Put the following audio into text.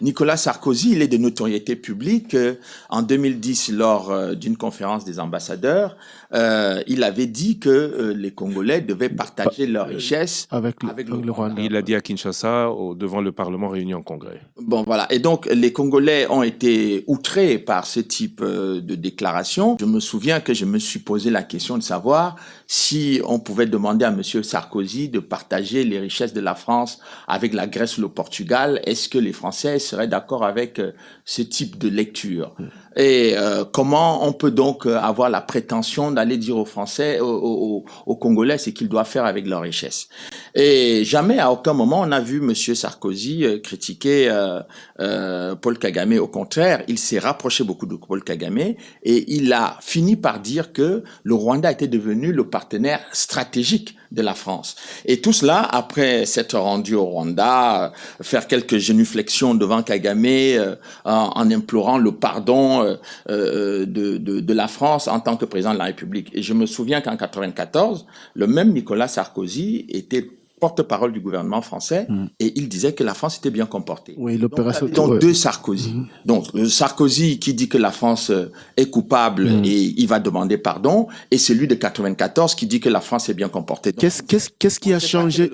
Nicolas Sarkozy, il est de notoriété publique. En 2010, lors d'une conférence des ambassadeurs, il avait dit que les Congolais devaient partager leurs richesses avec le Rwanda. Il l'a dit à Kinshasa, devant le Parlement réuni en congrès. Bon, voilà. Et donc, les Congolais ont été outrés par ce type de déclaration. Je me souviens que je me suis posé la question de savoir si on pouvait demander à Monsieur Sarkozy de partager les richesses de la France avec la Grèce ou le Portugal. Est-ce que les Français seraient d'accord avec ce type de lecture? Et comment on peut donc avoir la prétention d'aller dire aux Français, aux Congolais, ce qu'ils doivent faire avec leurs richesses? Et jamais, à aucun moment, on a vu Monsieur Sarkozy critiquer Paul Kagame. Au contraire, il s'est rapproché beaucoup de Paul Kagame et il a fini par dire que le Rwanda était devenu le partenaire stratégique de la France. Et tout cela, après s'être rendu au Rwanda, faire quelques génuflexions devant Kagame en implorant le pardon de la France en tant que président de la République. Et je me souviens qu'en 94, le même Nicolas Sarkozy était porte-parole du gouvernement français et il disait que la France était bien comportée. Oui, l'opération. Donc deux Sarkozy. Donc le Sarkozy qui dit que la France est coupable et il va demander pardon, et celui de 94 qui dit que la France est bien comportée. Qu'est-ce qui a changé?